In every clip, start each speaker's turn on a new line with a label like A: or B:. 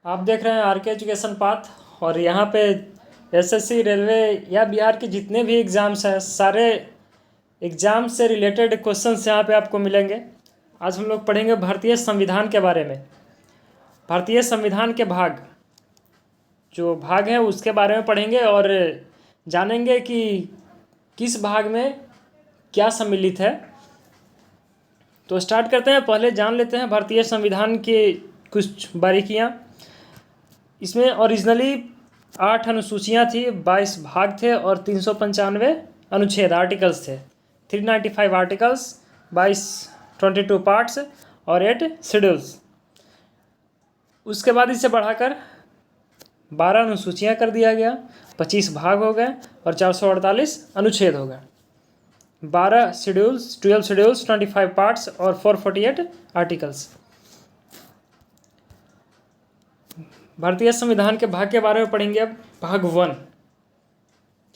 A: आप देख रहे हैं आर.के. एजुकेशन पाथ और यहाँ पे एसएससी, रेलवे या बिहार के जितने भी एग्ज़ाम्स हैं सारे एग्ज़ाम से रिलेटेड क्वेश्चंस यहाँ पे आपको मिलेंगे। आज हम लोग पढ़ेंगे भारतीय संविधान के बारे में। भारतीय संविधान के जो भाग हैं उसके बारे में पढ़ेंगे और जानेंगे कि किस भाग में क्या सम्मिलित है। तो स्टार्ट करते हैं। पहले जान लेते हैं भारतीय संविधान की कुछ बारीकियाँ। इसमें ओरिजिनली 8 अनुसूचियाँ थी, 22 भाग थे और 395 अनुच्छेद आर्टिकल्स थे। 395 आर्टिकल्स, 22 पार्ट्स और 8 शेड्यूल्स। उसके बाद इसे बढ़ाकर 12 अनुसूचियाँ कर दिया गया, 25 भाग हो गए और 448 अनुच्छेद हो गए। 12 शेड्यूल्स, 12 शेड्यूल्स, 25 पार्ट्स और 448 आर्टिकल्स। भारतीय संविधान के भाग के बारे में पढ़ेंगे अब। भाग 1,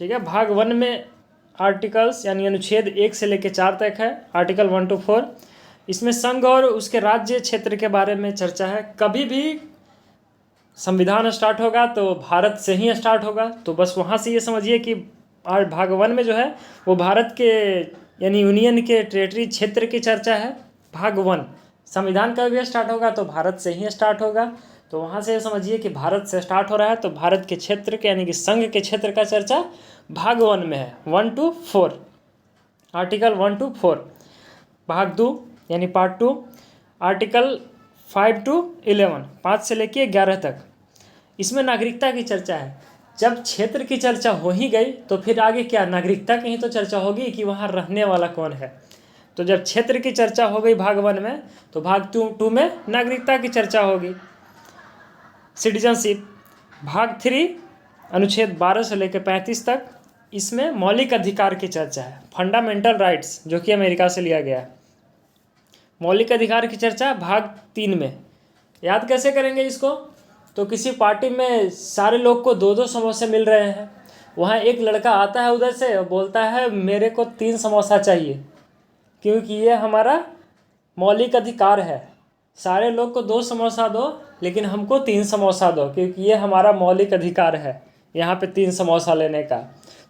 A: ठीक है। भाग 1 में आर्टिकल्स यानी अनुच्छेद 1 से लेकर 4 तक है, आर्टिकल 1 to 4। इसमें संघ और उसके राज्य क्षेत्र के बारे में चर्चा है। कभी भी संविधान स्टार्ट होगा तो भारत से ही स्टार्ट होगा, तो बस वहाँ से ये समझिए कि भाग 1 में जो है वो भारत के यानी यूनियन के टेरिटरी क्षेत्र की चर्चा है। भाग 1 संविधान कभी भी स्टार्ट होगा तो भारत से ही स्टार्ट होगा, तो वहाँ से समझिए कि भारत से स्टार्ट हो रहा है, तो भारत के क्षेत्र के यानी कि संघ के क्षेत्र का चर्चा भाग 1 में है। 1 to 4, आर्टिकल 1 to 4। भाग 2 यानी पार्ट 2, आर्टिकल 5 to 11, 5 से लेके 11 तक। इसमें नागरिकता की चर्चा है। जब क्षेत्र की चर्चा हो ही गई तो फिर आगे क्या, नागरिकता की ही तो चर्चा होगी कि वहाँ रहने वाला कौन है। तो जब क्षेत्र की चर्चा हो गई भाग 1 में, तो भाग 2 में नागरिकता की चर्चा होगी, सिटीजनशिप। भाग 3 अनुच्छेद 12 से लेकर 35 तक, इसमें मौलिक अधिकार की चर्चा है, फंडामेंटल राइट्स, जो कि अमेरिका से लिया गया है। मौलिक अधिकार की चर्चा भाग 3 में। याद कैसे करेंगे इसको, तो किसी पार्टी में सारे लोग को 2-2 समोसे मिल रहे हैं, वहाँ एक लड़का आता है उधर से और बोलता है मेरे को 3 समोसा चाहिए, क्योंकि ये हमारा मौलिक अधिकार है। सारे लोग को 2 समोसा दो लेकिन हमको 3 समोसा दो, क्योंकि ये हमारा मौलिक अधिकार है यहाँ पे 3 समोसा लेने का।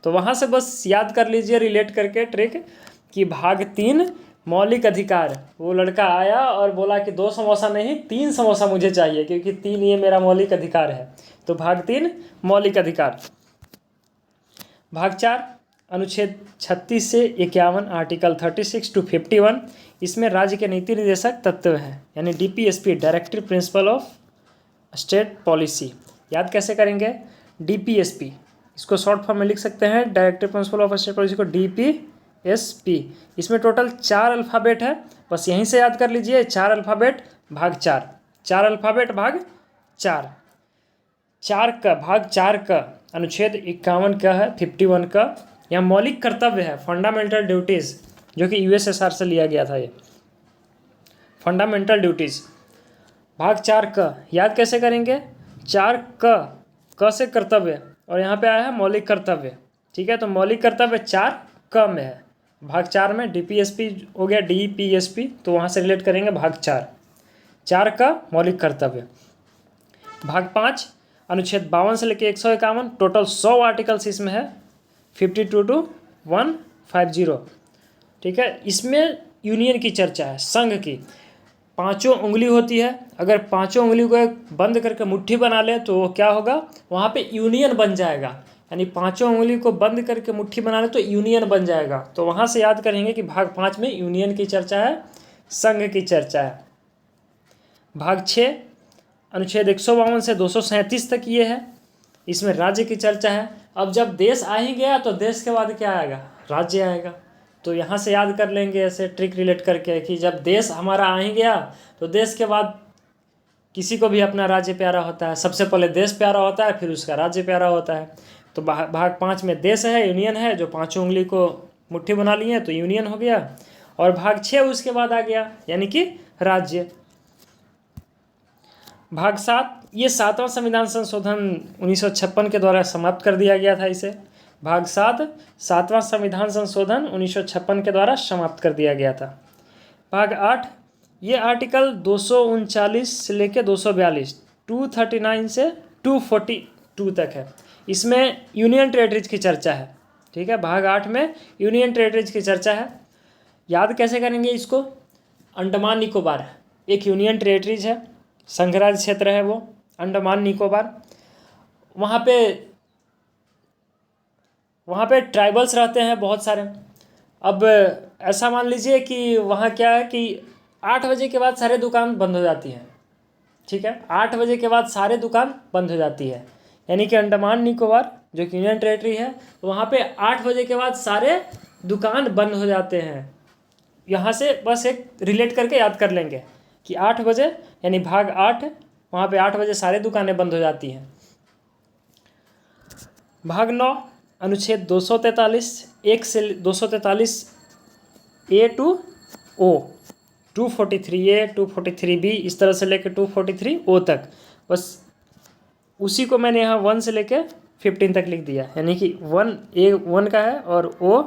A: तो वहाँ से बस याद कर लीजिए रिलेट करके ट्रिक कि भाग 3 मौलिक अधिकार। वो लड़का आया और बोला कि 2 समोसा नहीं 3 समोसा मुझे चाहिए, क्योंकि 3 ये मेरा मौलिक अधिकार है। तो भाग 3 मौलिक अधिकार। भाग 4 अनुच्छेद 36 से 51, आर्टिकल 36 to 51। इसमें राज्य के नीति निर्देशक तत्व हैं, यानी DPSP, directive principle of state policy. याद कैसे करेंगे, DPSP, इसको शॉर्ट फॉर्म में लिख सकते हैं, directive principle of state policy को DPSP। इसमें टोटल 4 अल्फ़ाबेट है, बस यहीं से याद कर लीजिए, 4 अल्फ़ाबेट भाग 4, 4 अल्फ़ाबेट भाग 4। भाग 4 का अनुच्छेद 51 का है, 51 का, यह मौलिक कर्तव्य है, फंडामेंटल ड्यूटीज़, जो कि USSR से लिया गया था ये फंडामेंटल ड्यूटीज़। भाग 4 का याद कैसे करेंगे, 4 क से कर्तव्य और यहाँ पे आया है मौलिक कर्तव्य, ठीक है। तो मौलिक कर्तव्य 4 क में है। भाग 4 में DPSP हो गया, DPSP, तो वहाँ से रिलेट करेंगे भाग 4 का मौलिक कर्तव्य। भाग 5 अनुच्छेद 52 से लेकर 151, टोटल 100 आर्टिकल्स इसमें है, 52 to 150, ठीक है। इसमें यूनियन की चर्चा है, संघ की। 5 उंगली होती है, अगर 5 उंगली को बंद करके मुट्ठी बना ले तो वो क्या होगा, वहाँ पे यूनियन बन जाएगा। यानी 5 उंगली को बंद करके मुट्ठी बना ले तो यूनियन बन जाएगा। तो वहाँ से याद करेंगे कि भाग 5 में यूनियन की चर्चा है, संघ की चर्चा है। भाग 6 अनुच्छेद 152 से 237 तक ये है, इसमें राज्य की चर्चा है। अब जब देश आ ही गया तो देश के बाद क्या आएगा, राज्य आएगा। तो यहाँ से याद कर लेंगे ऐसे ट्रिक रिलेट करके कि जब देश हमारा आ ही गया तो देश के बाद किसी को भी अपना राज्य प्यारा होता है। सबसे पहले देश प्यारा होता है, फिर उसका राज्य प्यारा होता है। तो भाग 5 में देश है, यूनियन है, जो 5 उंगली को मुट्ठी बना लिए तो यूनियन हो गया। और भाग 6 उसके बाद आ गया, यानी कि राज्य। भाग 7 ये 7वां संविधान संशोधन 1956 के द्वारा समाप्त कर दिया गया था इसे। भाग 7 7वां संविधान संशोधन 1956 के द्वारा समाप्त कर दिया गया था। भाग 8 ये आर्टिकल 239 से लेकर 242 239 से 242 तक है। इसमें यूनियन टेरिटरीज की चर्चा है। ठीक है, भाग 8 में यूनियन टेरिटरीज की चर्चा है। याद कैसे करेंगे इसको? अंडमान निकोबार एक यूनियन टेरिटरीज है, संघराज्य क्षेत्र है वो अंडमान निकोबार। वहाँ पे ट्राइबल्स रहते हैं बहुत सारे। अब ऐसा मान लीजिए कि वहाँ क्या है कि 8 बजे के बाद सारे दुकान बंद हो जाती हैं। ठीक है, 8 बजे के बाद सारे दुकान बंद हो जाती है, यानी कि अंडमान निकोबार जो कि यूनियन टेरिटरी है, तो वहाँ पे 8 बजे के बाद सारे दुकान बंद हो जाते हैं। यहाँ से बस एक रिलेट करके याद कर लेंगे कि 8 बजे यानी भाग 8, वहाँ पे 8 बजे सारे दुकानें बंद हो जाती हैं। भाग 9 अनुच्छेद 243 1 से 243 ए टू ओ, 243 ए 243 बी, इस तरह से लेकर 243 ओ तक। बस उसी को मैंने यहाँ 1 से लेकर 15 तक लिख दिया, यानी कि 1 ए 1 का है और ओ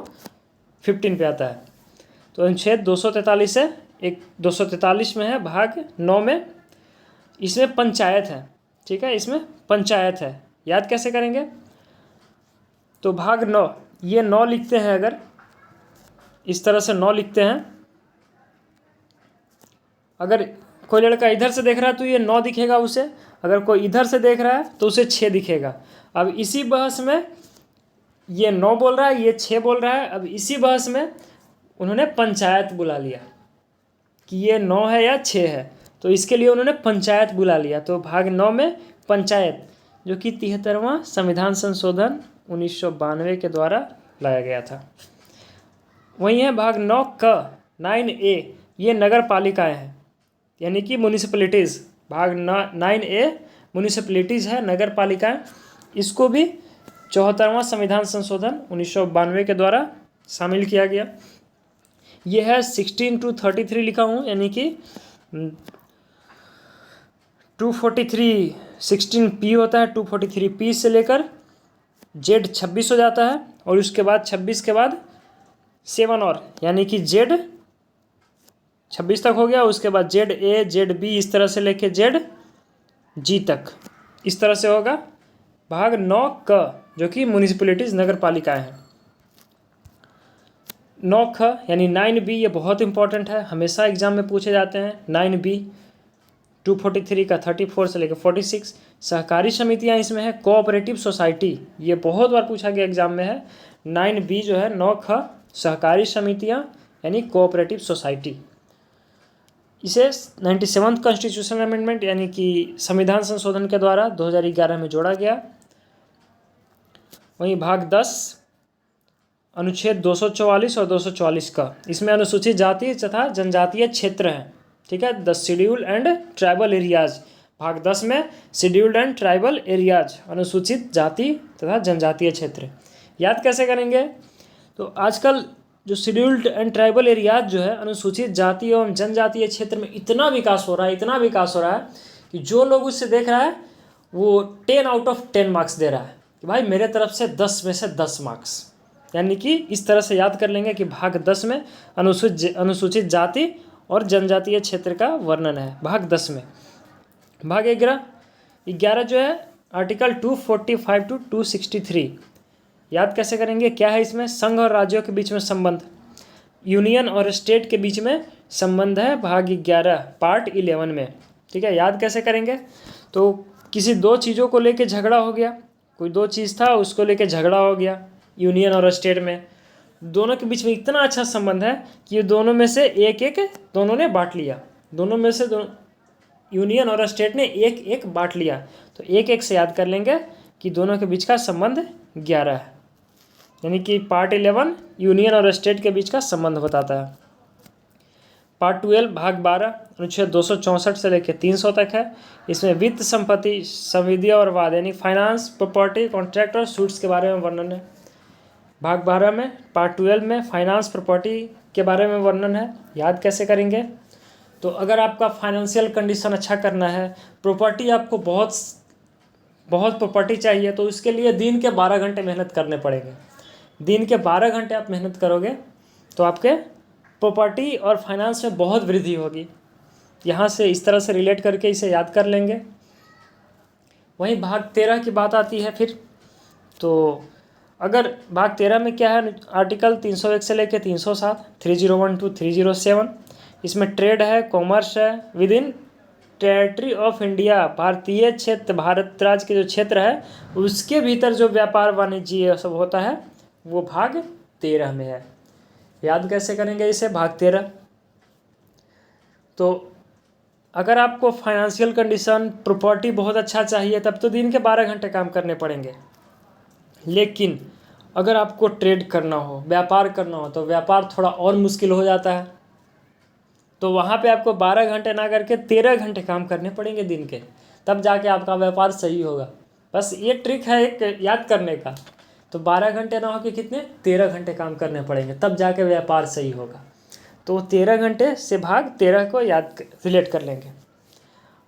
A: 15 पे आता है। तो अनुच्छेद 243 है, एक 243 में है भाग 9 में, इसमें पंचायत है। ठीक है, इसमें पंचायत है। याद कैसे करेंगे? तो भाग 9, ये 9 लिखते हैं, अगर इस तरह से 9 लिखते हैं, अगर कोई लड़का इधर से देख रहा है तो ये 9 दिखेगा उसे, अगर कोई इधर से देख रहा है तो उसे 6 दिखेगा। अब इसी बहस में ये 9 बोल रहा है, ये 6 बोल रहा है। अब इसी बहस में उन्होंने पंचायत बुला लिया कि ये 9 है या 6 है, तो इसके लिए उन्होंने पंचायत बुला लिया। तो भाग 9 में पंचायत, जो कि 73वां संविधान संशोधन 1992 के द्वारा लाया गया था। वही है भाग 9 क 9A, ये नगर पालिकाएँ हैं, यानी कि म्यूनिसिपलिटीज़। भाग 9A म्यूनिसिपलिटीज़ है, नगर पालिकाएँ। इसको भी 74वां संविधान संशोधन 1992 के द्वारा शामिल किया गया। ये है 16 to 33 लिखा हूँ, यानी कि 243 16P होता है, 243P से लेकर Z 26 हो जाता है, और उसके बाद 26 के बाद 7 और, यानी कि Z 26 तक हो गया। उसके बाद ZA ZB इस तरह से लेके ZG तक, इस तरह से होगा भाग 9 क, जो कि म्यूनिसिपलिटीज़ नगर पालिकाएँ हैं। 9 ख यानी 9B, ये बहुत इंपॉर्टेंट है, हमेशा एग्जाम में पूछे जाते हैं। 9B 243 का 34 से लेकर 46 सहकारी समितियां इसमें है। कोऑपरेटिव सोसाइटी, ये बहुत बार पूछा गया एग्जाम में है। 9B जो है 9 ख सहकारी समितियां यानी कोऑपरेटिव सोसाइटी। इसे 97th कॉन्स्टिट्यूशन अमेंडमेंट यानी कि संविधान संशोधन के द्वारा 2011 में जोड़ा गया। वहीं भाग 10 अनुच्छेद 244 और 244 का, इसमें अनुसूचित जाति तथा जनजातीय क्षेत्र हैं। ठीक है, the scheduled and tribal areas. भाग 10 में शेड्यूल्ड एंड ट्राइबल एरियाज, अनुसूचित जाति तथा जनजातीय क्षेत्र। याद कैसे करेंगे? तो आजकल जो शेड्यूल्ड एंड ट्राइबल एरियाज जो है, अनुसूचित जाति एवं जनजातीय क्षेत्र में इतना विकास हो रहा है कि जो लोग उससे देख रहा है वो 10 out of 10 मार्क्स दे रहा है कि भाई मेरे तरफ से 10 में से 10 मार्क्स। यानी कि इस तरह से याद कर लेंगे कि भाग 10 में अनुसूचित जाति और जनजातीय क्षेत्र का वर्णन है भाग 10 में। भाग 11 जो है आर्टिकल 245 to 263। याद कैसे करेंगे? क्या है इसमें? संघ और राज्यों के बीच में संबंध, यूनियन और स्टेट के बीच में संबंध है भाग 11 पार्ट 11 में। ठीक है, याद कैसे करेंगे? तो किसी दो चीज़ों को लेके झगड़ा हो गया, कोई दो चीज़ था उसको लेके झगड़ा हो गया यूनियन और स्टेट में, दोनों के बीच में इतना अच्छा संबंध है कि ये दोनों में से एक एक दोनों ने बांट लिया, दोनों में से यूनियन और स्टेट ने एक एक बांट लिया। तो एक एक से याद कर लेंगे कि दोनों के बीच का संबंध 11 है, यानी कि पार्ट 11 यूनियन और स्टेट के बीच का संबंध बताता है। पार्ट 12 भाग 12 अनुच्छेद 264 से लेकर 300 तक है। इसमें वित्त, संपत्ति, संविधि और वाद यानी फाइनेंस, प्रॉपर्टी, कॉन्ट्रैक्ट और सूट्स के बारे में वर्णन है। भाग 12 में पार्ट 12 में फाइनेंस, प्रॉपर्टी के बारे में वर्णन है। याद कैसे करेंगे? तो अगर आपका फाइनेंशियल कंडीशन अच्छा करना है, प्रॉपर्टी आपको बहुत प्रॉपर्टी चाहिए, तो उसके लिए दिन के 12 घंटे मेहनत करने पड़ेंगे। दिन के 12 घंटे आप मेहनत करोगे तो आपके प्रॉपर्टी और फाइनेंस में बहुत वृद्धि होगी। यहाँ से इस तरह से रिलेट करके इसे याद कर लेंगे। वहीं भाग 13 की बात आती है फिर। तो अगर भाग 13 में क्या है, आर्टिकल 301 से लेकर 307, 3012 to 307, इसमें ट्रेड है, कॉमर्स है with in territory of India, भारतीय क्षेत्र, भारत राज्य के जो क्षेत्र है उसके भीतर जो व्यापार वाणिज्य ये सब होता है वो भाग 13 में है। याद कैसे करेंगे इसे, भाग 13। तो अगर आपको फाइनेंशियल कंडीशन, प्रॉपर्टी बहुत अच्छा चाहिए तब तो दिन के 12 घंटे काम करने पड़ेंगे। लेकिन अगर आपको ट्रेड करना हो, व्यापार करना हो, तो व्यापार थोड़ा और मुश्किल हो जाता है। तो वहाँ पे आपको 12 घंटे ना करके 13 घंटे काम करने पड़ेंगे दिन के, तब जाके आपका व्यापार सही होगा। बस ये ट्रिक है एक याद करने का। तो 12 घंटे ना हो के कितने, 13 घंटे काम करने पड़ेंगे, तब जाके व्यापार सही होगा। तो 13 घंटे से भाग 13 को याद रिलेट कर लेंगे।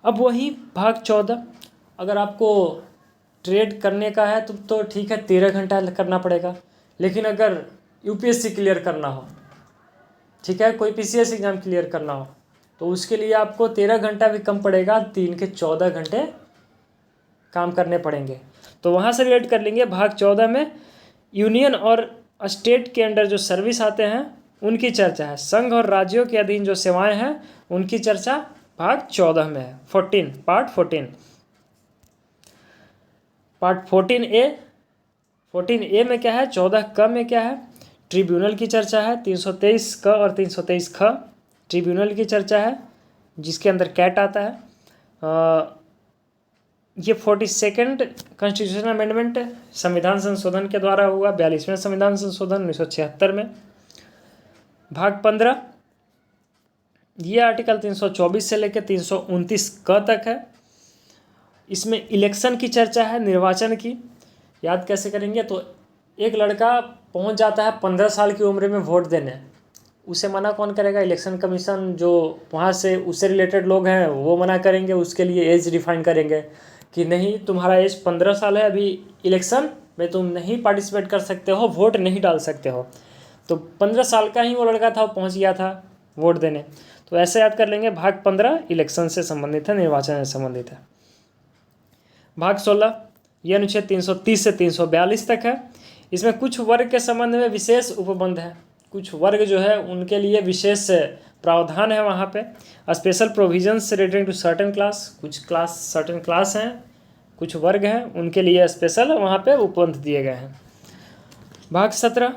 A: अब वही भाग 14, अगर आपको ट्रेड करने का है तो ठीक है 13 घंटा करना पड़ेगा। लेकिन अगर यूपीएससी क्लियर करना हो, ठीक है, कोई पीसीएस एग्ज़ाम क्लियर करना हो, तो उसके लिए आपको 13 घंटा भी कम पड़ेगा, 3 के 14 घंटे काम करने पड़ेंगे। तो वहाँ से रिलेट कर लेंगे। भाग 14 में यूनियन और स्टेट के अंडर जो सर्विस आते हैं उनकी चर्चा है, संघ और राज्यों के अधीन जो सेवाएं हैं उनकी चर्चा भाग 14 में है। 14 पार्ट 14 पार्ट 14A में क्या है, 14 क में क्या है, ट्रिब्यूनल की चर्चा है। 323 क और 323 ख ट्रिब्यूनल की चर्चा है जिसके अंदर कैट आता है। ये 42nd कॉन्स्टिट्यूशनल अमेंडमेंट संविधान संशोधन के द्वारा हुआ, 42वें संविधान संशोधन 1976 में। भाग 15 ये आर्टिकल 324 से लेकर 329 क तक है। इसमें इलेक्शन की चर्चा है, निर्वाचन की। याद कैसे करेंगे, तो एक लड़का पहुंच जाता है 15 साल की उम्र में वोट देने, उसे मना कौन करेगा, इलेक्शन कमीशन जो वहाँ से उससे रिलेटेड लोग हैं वो मना करेंगे, उसके लिए एज डिफाइन करेंगे कि नहीं तुम्हारा एज 15 साल है, अभी इलेक्शन में तुम नहीं पार्टिसिपेट कर सकते हो, वोट नहीं डाल सकते हो। तो 15 साल का ही वो लड़का था, वो पहुँच गया था वोट देने। तो ऐसे याद कर लेंगे, भाग 15 इलेक्शन से संबंधित है, निर्वाचन से संबंधित है। भाग 16 ये अनुच्छेद 330 से 342 तक है। इसमें कुछ वर्ग के संबंध में विशेष उपबंध है, कुछ वर्ग जो है उनके लिए विशेष प्रावधान है वहाँ पे, special provisions relating to certain class, कुछ क्लास सर्टेन क्लास हैं, कुछ वर्ग हैं उनके लिए स्पेशल वहाँ पे उपबंध दिए गए हैं। भाग 17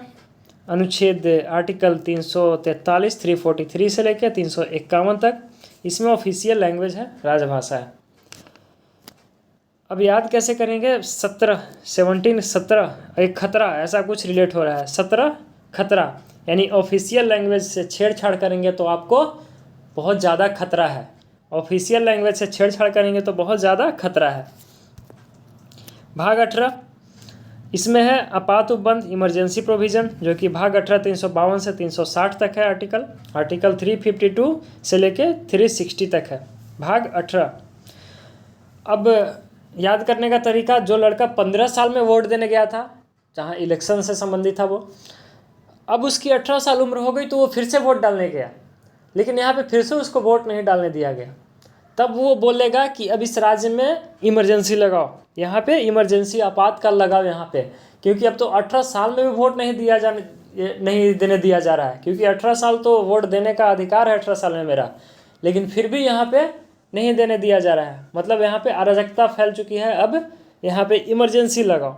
A: अनुच्छेद आर्टिकल 343 343 से लेकर 351 तक, इसमें ऑफिशियल लैंग्वेज है, राजभाषा है। अब याद कैसे करेंगे, 17 एक खतरा ऐसा कुछ रिलेट हो रहा है, 17 खतरा यानी ऑफिशियल लैंग्वेज से छेड़छाड़ करेंगे तो आपको बहुत ज़्यादा खतरा है, ऑफिशियल लैंग्वेज से छेड़छाड़ करेंगे तो बहुत ज़्यादा खतरा है। भाग 18 इसमें है आपात उपबंध, इमरजेंसी प्रोविज़न, जो कि भाग 18 352 से 360 तक है, आर्टिकल 352 से लेके 360 तक है भाग 18। अब याद करने का तरीका, जो लड़का 15 साल में वोट देने गया था जहाँ इलेक्शन से संबंधित था वो, अब उसकी 18 साल उम्र हो गई तो वो फिर से वोट डालने गया, लेकिन यहाँ पे फिर से उसको वोट नहीं डालने दिया गया। तब वो बोलेगा कि अब इस राज्य में इमरजेंसी लगाओ, यहाँ पे इमरजेंसी आपातकाल लगाओ यहाँ पे, क्योंकि अब तो 18 साल में भी वोट नहीं देने दिया जा रहा है, क्योंकि 18 साल तो वोट देने का अधिकार है 18 साल में मेरा, लेकिन फिर भी यहाँ पे नहीं देने दिया जा रहा है, मतलब यहाँ पे अराजकता फैल चुकी है, अब यहाँ पे इमरजेंसी लगाओ।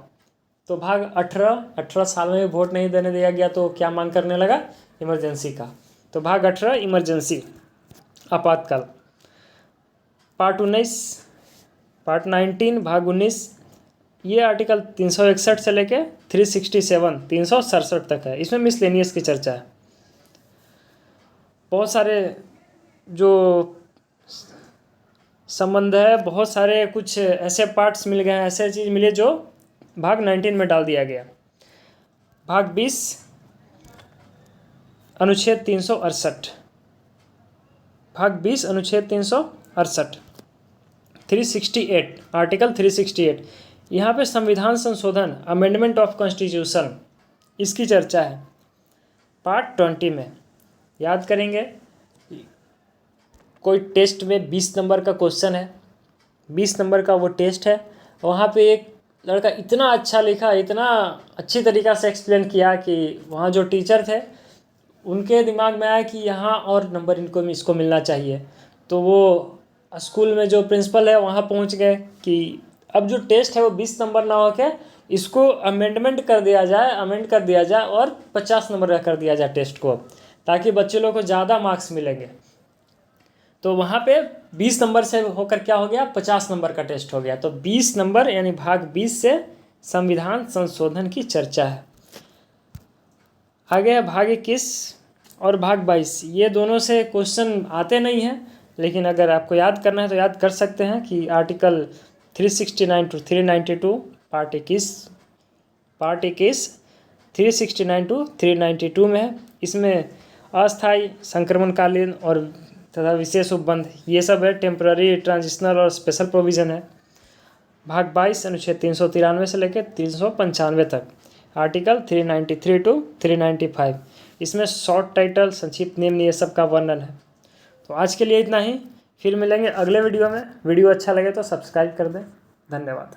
A: तो भाग 18 साल में भी वोट नहीं देने दिया गया तो क्या मांग करने लगा, इमरजेंसी का। तो भाग 18 इमरजेंसी आपातकाल। पार्ट 19 भाग 19 ये आर्टिकल 361 से लेके 367 तक है। इसमें मिसलेनियस की चर्चा है, बहुत सारे जो संबंध है, बहुत सारे कुछ ऐसे पार्ट्स मिल गए हैं, ऐसे चीज़ मिले जो भाग 19 में डाल दिया गया। भाग 20 अनुच्छेद 368, भाग 20 अनुच्छेद 368 368 आर्टिकल 368, यहाँ पे संविधान संशोधन, अमेंडमेंट ऑफ कॉन्स्टिट्यूशन, इसकी चर्चा है। पार्ट 20 में याद करेंगे, कोई टेस्ट में 20 नंबर का क्वेश्चन है, 20 नंबर का वो टेस्ट है, वहाँ पे एक लड़का इतना अच्छा लिखा, इतना अच्छी तरीक़ा से एक्सप्लेन किया कि वहाँ जो टीचर थे उनके दिमाग में आया कि यहाँ और नंबर इसको मिलना चाहिए। तो वो स्कूल में जो प्रिंसिपल है वहाँ पहुँच गए कि अब जो टेस्ट है वो 20 नंबर ना हो के इसको अमेंड कर दिया जाए और 50 नंबर का कर दिया जाए टेस्ट को, ताकि बच्चे लोग को ज़्यादा मार्क्स मिलेंगे। तो वहाँ पे 20 नंबर से होकर क्या हो गया, 50 नंबर का टेस्ट हो गया। तो 20 नंबर यानी भाग 20 से संविधान संशोधन की चर्चा है। आगे है भाग 21 और भाग 22। ये दोनों से क्वेश्चन आते नहीं हैं, लेकिन अगर आपको याद करना है तो याद कर सकते हैं कि आर्टिकल 369 टू 392 पार्ट 21 369 टू 392 में है। इसमें अस्थायी, संक्रमणकालीन और तथा विशेष उपबंध ये सब है, टेम्पररी, ट्रांजिशनल और स्पेशल प्रोविज़न है। भाग 22 अनुच्छेद 393 से लेकर 395 तक, आर्टिकल 393 टू 395। इसमें शॉर्ट टाइटल, संक्षिप्त निम्न ये सब का वर्णन है। तो आज के लिए इतना ही, फिर मिलेंगे अगले वीडियो में। वीडियो अच्छा लगे तो सब्सक्राइब कर दें। धन्यवाद।